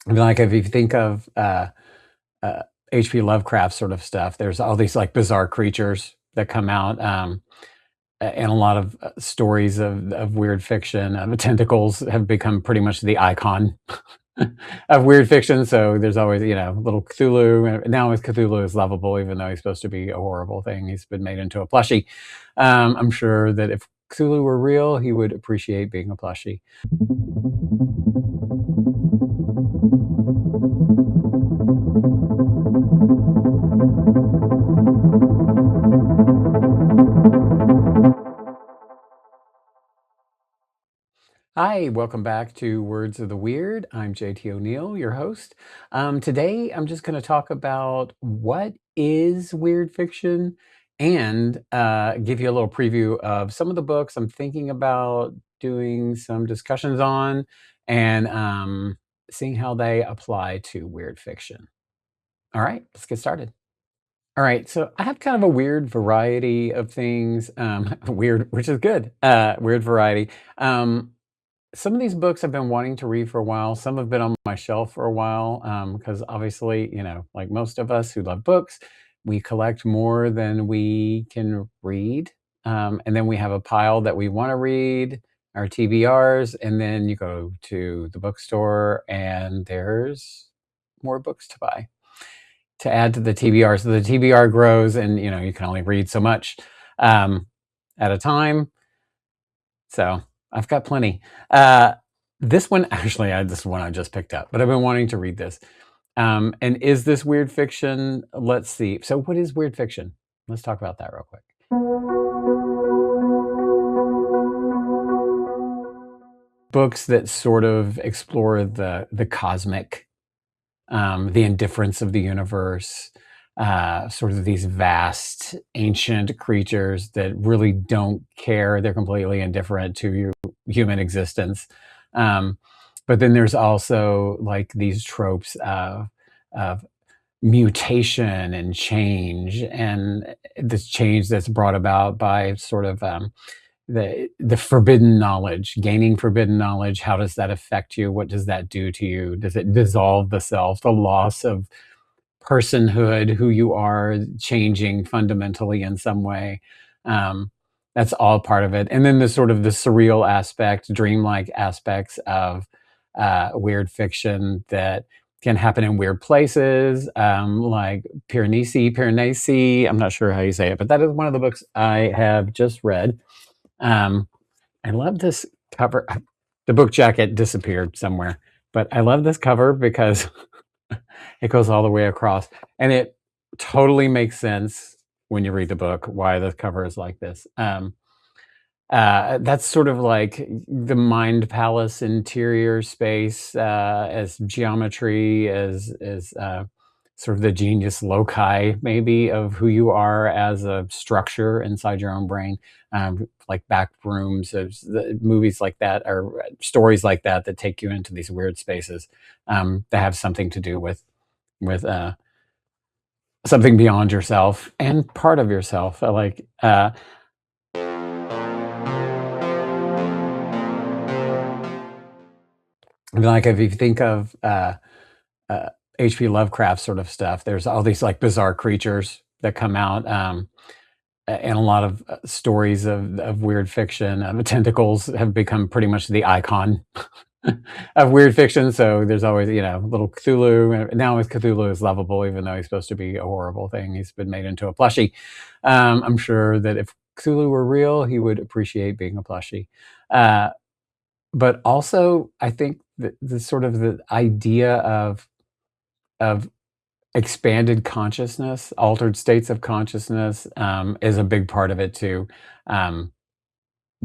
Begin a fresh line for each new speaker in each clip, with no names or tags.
I mean, like, if you think of uh, H.P. Lovecraft sort of stuff, there's all these like bizarre creatures that come out, and a lot of stories of weird fiction. Tentacles have become pretty much the icon of weird fiction. So there's always, little Cthulhu. And now Cthulhu is lovable, even though he's supposed to be a horrible thing. He's been made into a plushie. I'm sure that if Cthulhu were real, he would appreciate being a plushie. Hi, welcome back to Words of the Weird. I'm JT O'Neill, your host. Today, I'm just going to talk about what is weird fiction and give you a little preview of some of the books I'm thinking about doing some discussions on and seeing how they apply to weird fiction. All right, let's get started. All right, so I have kind of a weird variety of things, weird, which is good, weird variety. Um, some of these books I've been wanting to read for a while. Some have been on my shelf for a while because obviously, like most of us who love books, we collect more than we can read. And then we have a pile that we want to read, our TBRs, and then you go to the bookstore and there's more books to buy to add to the TBR. So the TBR grows and, you can only read so much um, at a time. So I've got plenty. This one, actually, this one I just picked up, but I've been wanting to read this. And is this weird fiction? Let's see. So, what is weird fiction? Let's talk about that real quick. Books that sort of explore the cosmic, the indifference of the universe, sort of these vast ancient creatures that really don't care. They're completely indifferent to human existence. Um, but then there's also like these tropes of mutation and change, and this change that's brought about by sort of the forbidden knowledge, gaining forbidden knowledge. How does that affect you? What does that do to you? Does it dissolve the self? The loss of personhood, who you are changing fundamentally in some way. Um, that's all part of it. And then the sort of the surreal aspect, dreamlike aspects of weird fiction that can happen in weird places, like Piranesi. I'm not sure how you say it, but that is one of the books I have just read. Um, I love this cover. The book jacket disappeared somewhere, but I love this cover because it goes all the way across, and it totally makes sense when you read the book why the cover is like this. That's sort of like the mind palace interior space, as geometry, as sort of the genius loci, maybe, of who you are as a structure inside your own brain. Like back rooms, movies like that, or stories like that take you into these weird spaces that have something to do with something beyond yourself and part of yourself. I mean, like, if you think of uh, H.P. Lovecraft sort of stuff, there's all these like bizarre creatures that come out, and a lot of stories of weird fiction. Tentacles have become pretty much the icon of weird fiction. So there's always, little Cthulhu. And now Cthulhu is lovable, even though he's supposed to be a horrible thing. He's been made into a plushie. I'm sure that if Cthulhu were real, he would appreciate being a plushie. Uh, but also, I think that the sort of the idea of expanded consciousness, altered states of consciousness, is a big part of it too. Um,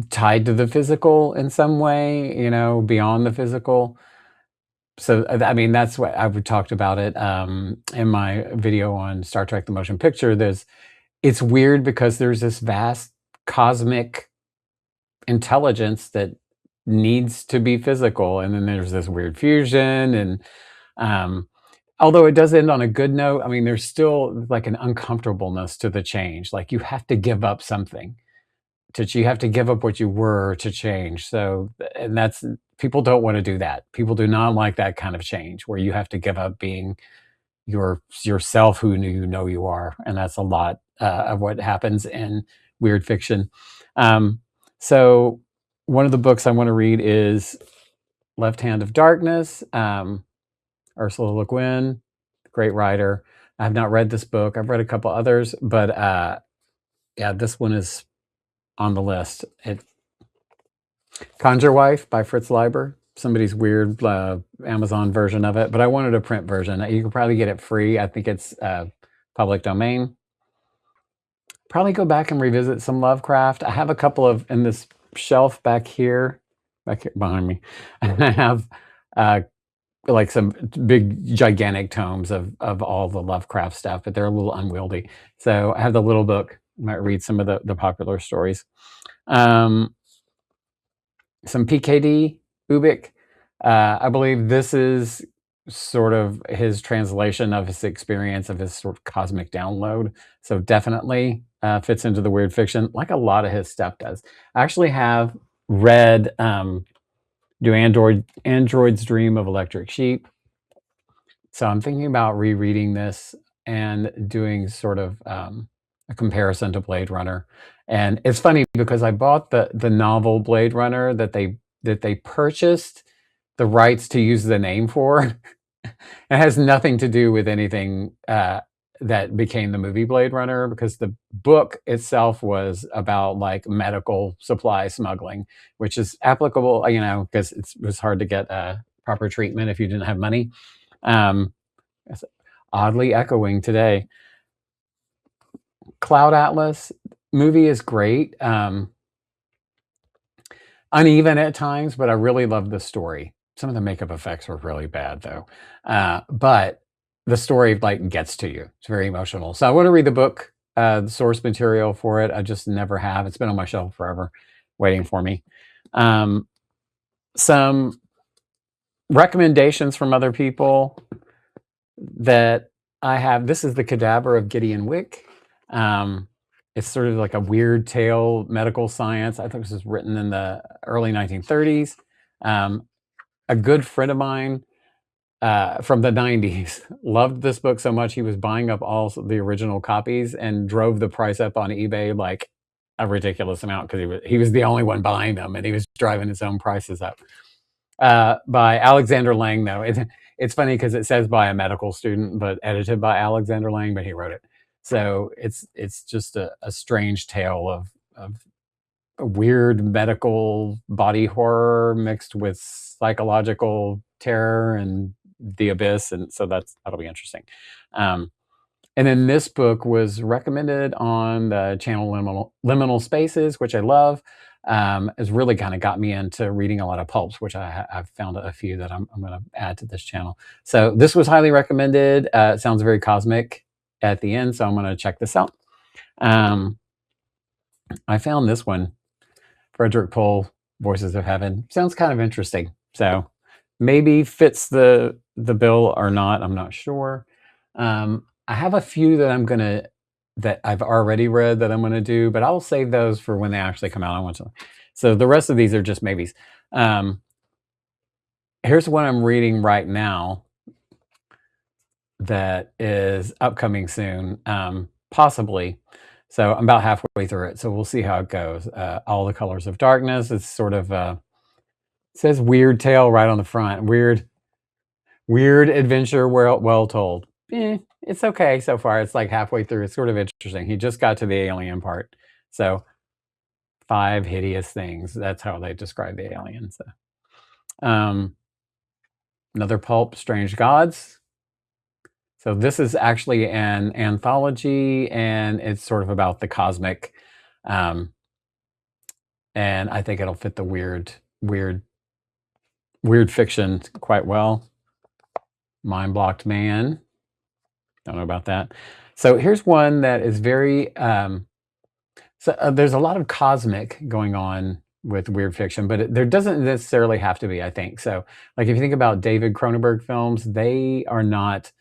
Tied to the physical in some way, beyond the physical. So, I mean, that's what I've talked about it in my video on Star Trek: The Motion Picture. It's weird because there's this vast cosmic intelligence that needs to be physical, and then there's this weird fusion, and um, although it does end on a good note, I mean, there's still like an uncomfortableness to the change. Like, you have to give up something. You have to give up what you were to change. So, and that's people don't want to do that. People do not like that kind of change where you have to give up being yourself who you know you are, and that's a lot of what happens in weird fiction. Um, so one of the books I want to read is Left Hand of Darkness. Ursula Le Guin, great writer. I have not read this book. I've read a couple others, but yeah, this one is on the list. Conjure Wife by Fritz Leiber. Somebody's weird Amazon version of it, but I wanted a print version. You can probably get it free. I think it's public domain. Probably go back and revisit some Lovecraft. I have a couple of in this shelf back here behind me. And I have like some big gigantic tomes of all the Lovecraft stuff, but they're a little unwieldy. So I have the little book. I might read some of the popular stories. Some PKD Ubik. I believe this is sort of his translation of his experience of his sort of cosmic download. So definitely fits into the weird fiction, like a lot of his stuff does. I actually have read Do Androids Dream of Electric Sheep? So I'm thinking about rereading this and doing sort of a comparison to Blade Runner. And it's funny because I bought the novel Blade Runner that they purchased the rights to use the name for. It has nothing to do with anything that became the movie Blade Runner, because the book itself was about like medical supply smuggling, which is applicable, you know, because it was hard to get proper treatment if you didn't have money. It's oddly echoing today. Cloud Atlas movie is great. Uneven at times, but I really love the story. Some of the makeup effects were really bad though. But the story like gets to you. It's very emotional. So I want to read the book, the source material for it. I just never have. It's been on my shelf forever waiting for me. Some recommendations from other people that I have. This is The Cadaver of Gideon Wick. It's sort of like a weird tale, medical science. I think this was written in the early 1930s. A good friend of mine from the 90s loved this book so much he was buying up all the original copies and drove the price up on eBay like a ridiculous amount because he was the only one buying them, and he was driving his own prices up. By Alexander Lang, though. It's funny because it says by a medical student, but edited by Alexander Lang, but he wrote it. So it's just a strange tale of weird medical body horror mixed with psychological terror and the abyss, and so that'll be interesting. And then this book was recommended on the channel Liminal Spaces, which I love. Has really kind of got me into reading a lot of pulps, which I've found a few that I'm going to add to this channel. So this was highly recommended. It sounds very cosmic at the end, so I'm going to check this out. I found this one, Frederick Pohl, Voices of Heaven. Sounds kind of interesting. So maybe fits the bill or not. I'm not sure. I have a few that I've already read that I'm going to do, but I'll save those for when they actually come out. So the rest of these are just maybes. Here's one I'm reading right now that is upcoming soon, possibly. So I'm about halfway through it, so we'll see how it goes. All the Colors of Darkness. It's sort of it says weird tale right on the front. Weird adventure, well told. It's okay so far. It's like halfway through. It's sort of interesting. He just got to the alien part. So 5 hideous things. That's how they describe the aliens. So. Another pulp, Strange Gods. So this is actually an anthology, and it's sort of about the cosmic. And I think it'll fit the weird fiction quite well. Mind Blocked Man. Don't know about that. So here's one that is very there's a lot of cosmic going on with weird fiction, but there doesn't necessarily have to be, I think. So like if you think about David Cronenberg films, they are not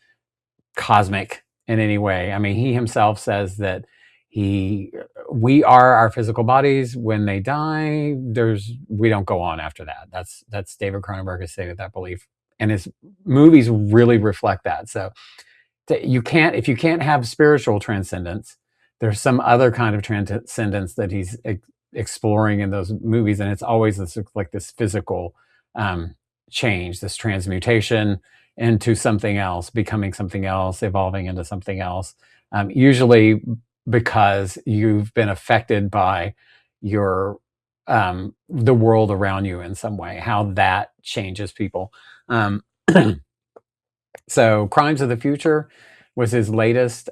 cosmic in any way. I mean, he himself says that he we are our physical bodies. When they die, we don't go on after that. That's David Cronenberg has stated that belief, and his movies really reflect that. So you can't if you can't have spiritual transcendence, there's some other kind of transcendence that he's exploring in those movies, and it's always this like this physical um, change, this transmutation into something else, becoming something else, evolving into something else. Usually because you've been affected by your the world around you in some way, how that changes people. Um, so Crimes of the Future was his latest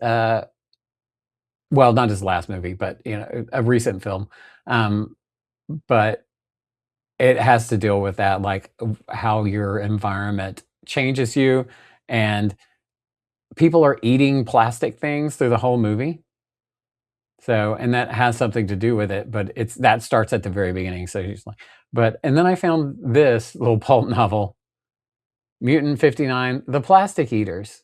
well, not his last movie, but a recent film. Um, but it has to deal with that, like how your environment changes you, and people are eating plastic things through the whole movie. So, and that has something to do with it, but that starts at the very beginning. So he's like, and then I found this little pulp novel, Mutant 59, The Plastic Eaters.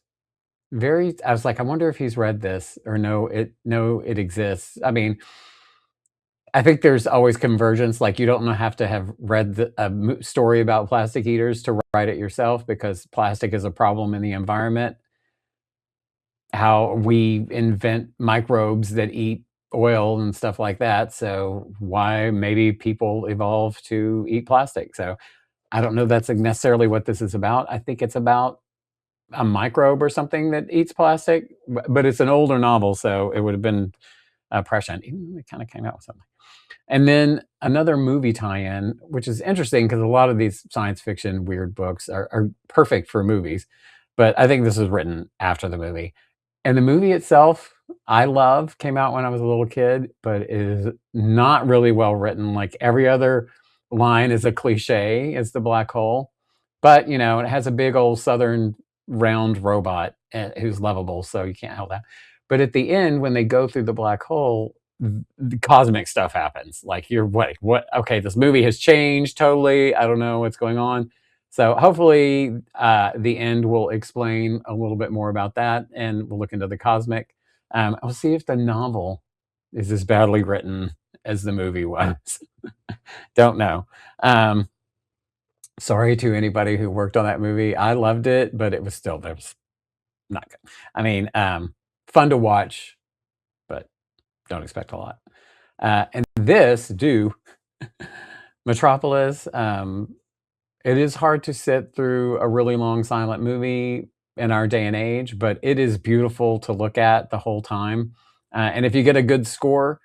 I was like, I wonder if he's read this or no, it exists. I mean, I think there's always convergence. Like you don't have to have read a story about plastic eaters to write it yourself, because plastic is a problem in the environment. How we invent microbes that eat oil and stuff like that. So why maybe people evolve to eat plastic. So I don't know that's necessarily what this is about. I think it's about a microbe or something that eats plastic, but it's an older novel, so it would have been prescient, even though it kind of came out with something. And then another movie tie-in, which is interesting because a lot of these science fiction weird books are perfect for movies, but I think this was written after the movie. And the movie itself, I love, came out when I was a little kid, but it is not really well written. Like every other line is a cliche, it's the black hole. But, it has a big old southern round robot who's lovable, so you can't help that. But at the end, when they go through the black hole, the cosmic stuff happens. Like you're what? Okay, this movie has changed totally. I don't know what's going on. So hopefully, the end will explain a little bit more about that, and we'll look into the cosmic. I'll see if the novel is as badly written as the movie was. Don't know. Sorry to anybody who worked on that movie. I loved it, but it was not good. I mean, fun to watch, but don't expect a lot. And this Metropolis. It is hard to sit through a really long silent movie in our day and age, but it is beautiful to look at the whole time. And if you get a good score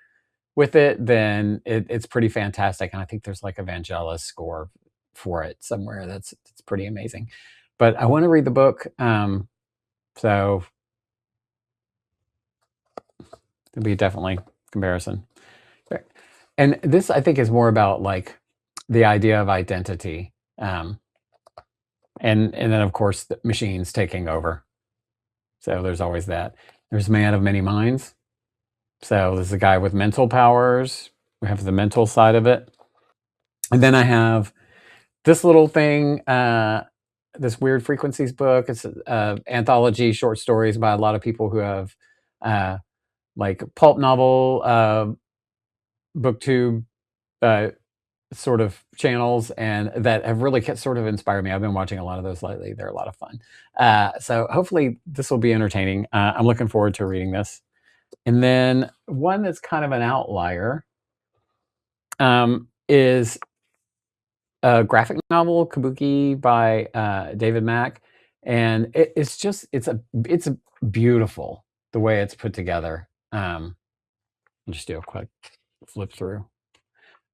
with it, then it's pretty fantastic. And I think there's like a Vangelis score for it somewhere. That's pretty amazing. But I want to read the book. So there'll be definitely comparison. And this, I think, is more about like the idea of identity. And then, of course, the machines taking over. So there's always that. There's Man of Many Minds. So there's a guy with mental powers. We have the mental side of it. And then I have this little thing, this Weird Frequencies book. It's an anthology short stories by a lot of people who have like pulp novel, booktube sort of channels, and that have really sort of inspired me. I've been watching a lot of those lately. They're a lot of fun. So hopefully this will be entertaining. I'm looking forward to reading this. And then one that's kind of an outlier is a graphic novel, Kabuki, by David Mack. And it's beautiful the way it's put together. I'll just do a quick flip through.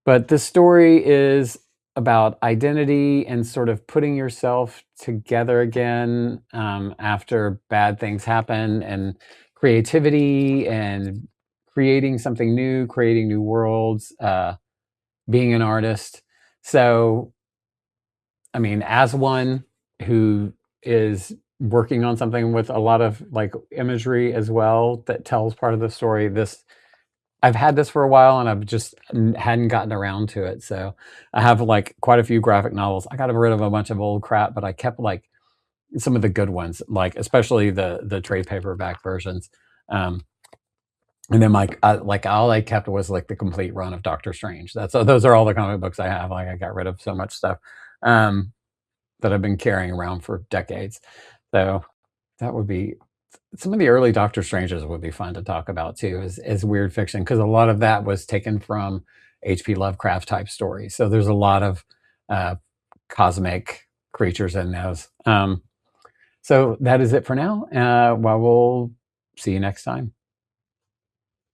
But the story is about identity and sort of putting yourself together again after bad things happen, and creativity and creating something new, creating new worlds, being an artist. So, I mean, as one who is working on something with a lot of like imagery as well that tells part of the story, I've had this for a while and I've just hadn't gotten around to it. So I have like quite a few graphic novels. I got rid of a bunch of old crap, but I kept like some of the good ones, like especially the trade paperback versions. And then like all I kept was like the complete run of Doctor Strange. Those are all the comic books I have. Like I got rid of so much stuff um, that I've been carrying around for decades. So that would be some of the early Doctor Stranges would be fun to talk about too, as weird fiction, because a lot of that was taken from H.P. Lovecraft type stories. So there's a lot of uh, cosmic creatures in those. So that is it for now. Well, we'll see you next time.